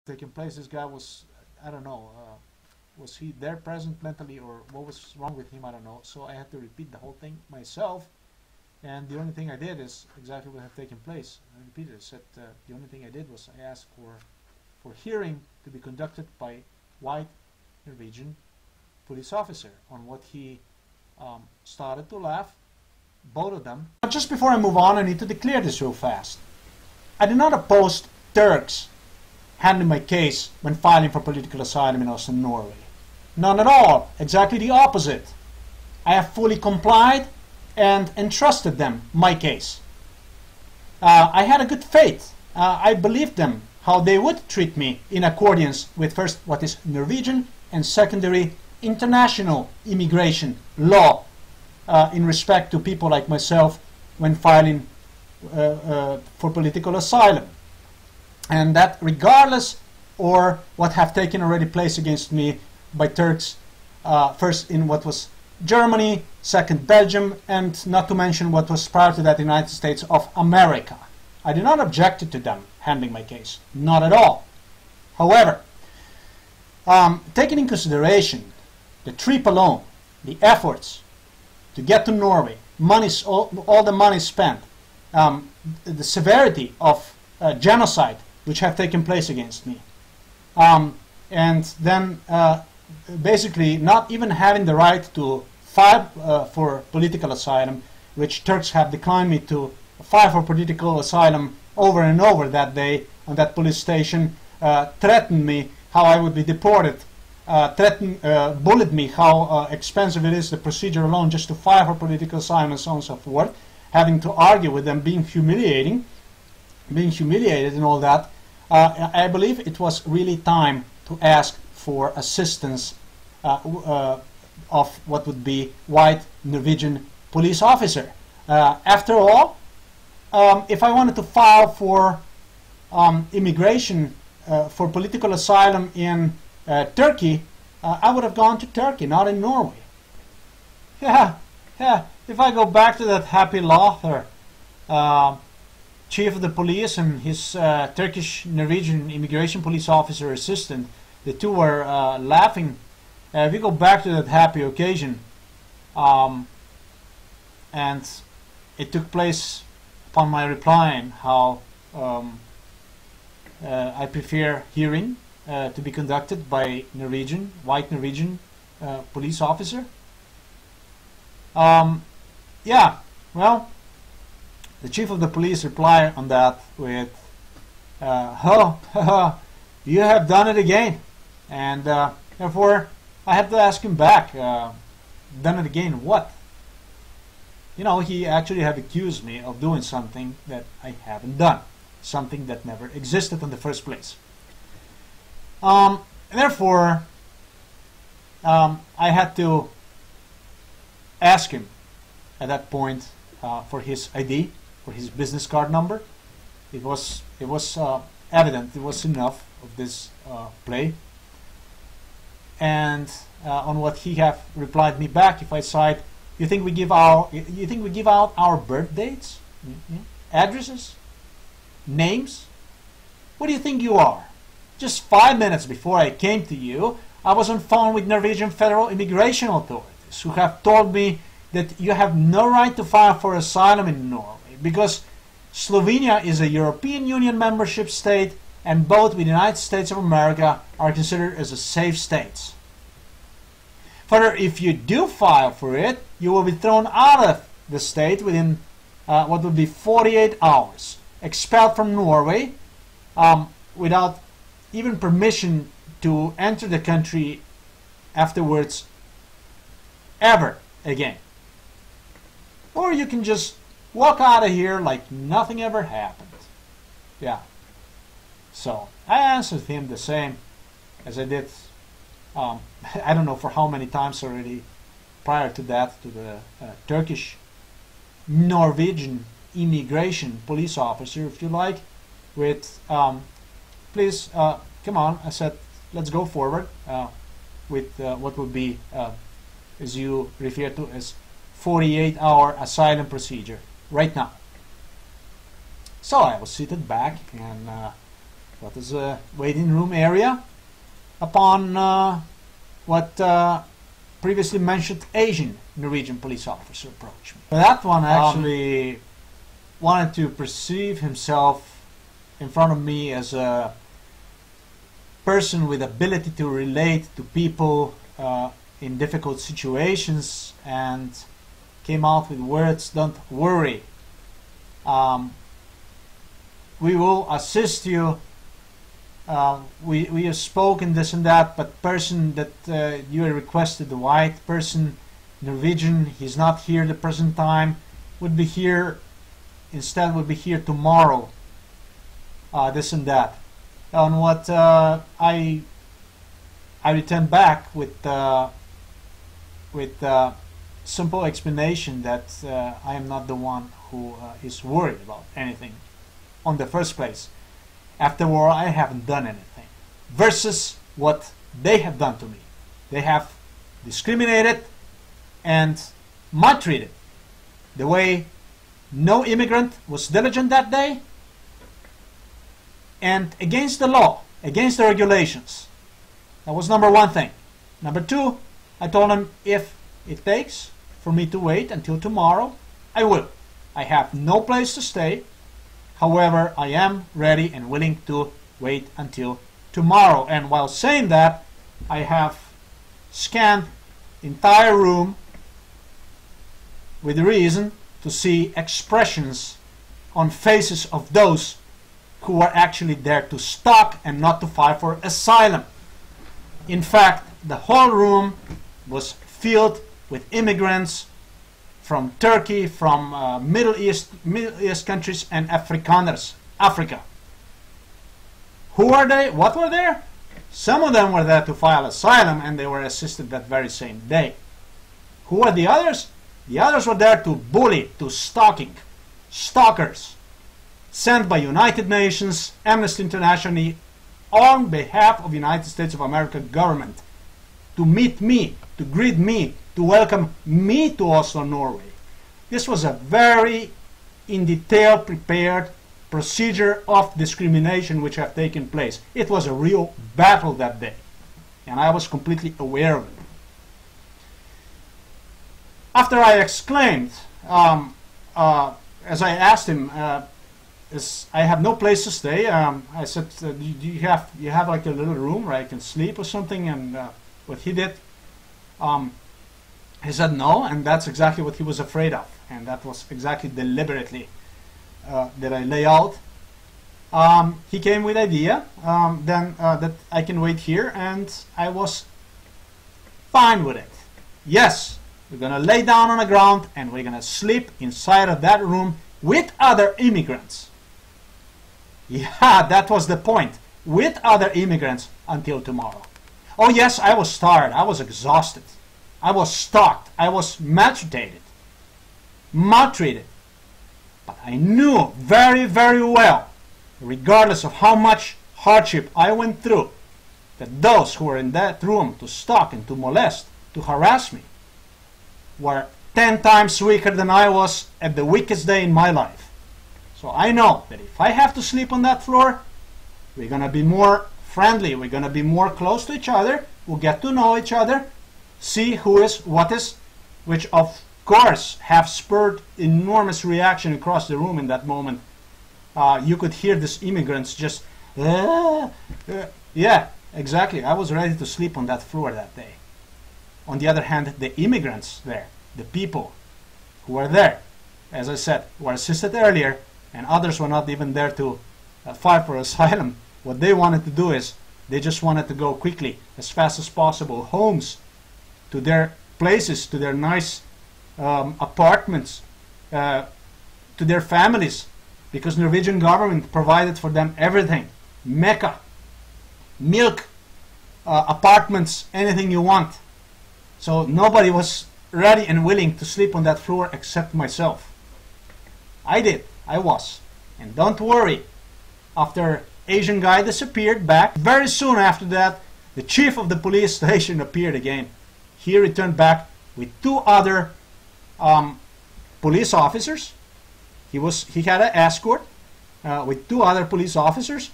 taking place. This guy was, I don't know, was he there present mentally, or what was wrong with him? I don't know. So I had to repeat the whole thing myself, and the only thing I did is exactly what had taken place. I repeated it. I said the only thing I did was I asked for hearing to be conducted by white Norwegian police officer, on what he started to laugh, both of them. Just before I move on, I need to declare this real fast. I do not oppose Turks handling my case when filing for political asylum in Oslo, Norway. None at all. Exactly the opposite. I have fully complied and entrusted them my case. I had a good faith. I believed them how they would treat me in accordance with first what is Norwegian and secondary international immigration law in respect to people like myself when filing for political asylum. And that regardless or what have taken already place against me by Turks, first in what was Germany, second Belgium, and not to mention what was prior to that the United States of America. I did not object to them handling my case, not at all. However, taking in consideration the trip alone, the efforts to get to Norway, all the money spent, the severity of genocide which have taken place against me, and then basically not even having the right to file for political asylum, which Turks have declined me to file for political asylum over and over that day on that police station, threatened me how I would be deported, bullied me how expensive it is, the procedure alone just to file for political asylum and so on and so forth, having to argue with them, being humiliated and all that. I believe it was really time to ask for assistance of what would be white Norwegian police officer. After all, if I wanted to file for immigration for political asylum in Turkey, I would have gone to Turkey, not in Norway. Yeah. If I go back to that happy Lothar, chief of the police, and his Turkish Norwegian immigration police officer assistant, the two were laughing. If we go back to that happy occasion, and it took place upon my replying how I prefer hearing to be conducted by white Norwegian police officer. Yeah, well, the chief of the police replied on that with, oh, you have done it again. And therefore, I had to ask him back, done it again, what? You know, he actually had accused me of doing something that I haven't done, something that never existed in the first place. Therefore, I had to ask him at that point for his ID, for his business card number. It was evident, it was enough of this play. And on what he have replied me back, if I cite, you think we give out our birth dates, addresses, names? What do you think you are? Just 5 minutes before I came to you, I was on phone with Norwegian Federal Immigration Authorities, who have told me that you have no right to file for asylum in Norway because Slovenia is a European Union membership state, and both with the United States of America are considered as a safe states. Further, if you do file for it, you will be thrown out of the state within what would be 48 hours, expelled from Norway without even permission to enter the country afterwards ever again. Or you can just walk out of here like nothing ever happened. Yeah. So I answered him the same as I did, I don't know for how many times already prior to that, to the Turkish Norwegian immigration police officer, if you like, with please come on. I said, let's go forward with what would be, as you refer to as 48-hour asylum procedure right now. So I was seated back, and what is a waiting room area, upon what previously mentioned Asian Norwegian police officer approached me. That one actually wanted to perceive himself in front of me as a person with ability to relate to people in difficult situations, and came out with words, "Don't worry, we will assist you. We have spoken this and that, but person that you requested, the white person, Norwegian, he's not here at the present time, would be here, instead would be here tomorrow, this and that." On what I returned back with simple explanation that I am not the one who is worried about anything on the first place. After all, I haven't done anything. Versus what they have done to me. They have discriminated and maltreated. The way no immigrant was diligent that day, and against the law, against the regulations. That was number one thing. Number two, I told them if it takes for me to wait until tomorrow, I will. I have no place to stay. However, I am ready and willing to wait until tomorrow. And while saying that, I have scanned the entire room with reason to see expressions on faces of those who are actually there to stalk and not to fight for asylum. In fact, the whole room was filled with immigrants from Turkey, from Middle East countries, and Afrikaners, Africa. Who are they? What were there? Some of them were there to file asylum, and they were assisted that very same day. Who are the others? The others were there to bully, to stalkers, sent by United Nations, Amnesty International, on behalf of United States of America government, to meet me, to greet me, to welcome me to Oslo, Norway. This was a very in detail prepared procedure of discrimination which have taken place. It was a real battle that day, and I was completely aware of it. After I exclaimed, as I asked him, I have no place to stay. I said, do you have like a little room where I can sleep or something? And what he did, he said no, and that's exactly what he was afraid of, and that was exactly deliberately that I lay out. He came with idea then that I can wait here, and I was fine with it. Yes, we're gonna lay down on the ground and we're gonna sleep inside of that room with other immigrants. Yeah, that was the point. With other immigrants until tomorrow. Oh yes, I was tired. I was exhausted. I was stalked. I was maltreated. But I knew very, very well, regardless of how much hardship I went through, that those who were in that room to stalk and to molest, to harass me, were 10 times weaker than I was at the weakest day in my life. So I know that if I have to sleep on that floor, we're going to be more friendly, we're going to be more close to each other, we'll get to know each other, see who is, what is, which of course have spurred enormous reaction across the room in that moment. You could hear these immigrants just, yeah, exactly. I was ready to sleep on that floor that day. On the other hand, the immigrants there, the people who were there, as I said, were assisted earlier, and others were not even there to fight for asylum. What they wanted to do is, they just wanted to go quickly, as fast as possible, homes, to their places, to their nice apartments, to their families, because Norwegian government provided for them everything. Mecca, milk, apartments, anything you want. So nobody was ready and willing to sleep on that floor except myself. I did. I was. And don't worry, after Asian guy disappeared back, very soon after that, the chief of the police station appeared again. He returned back with 2 other police officers. He had an escort with 2 other police officers,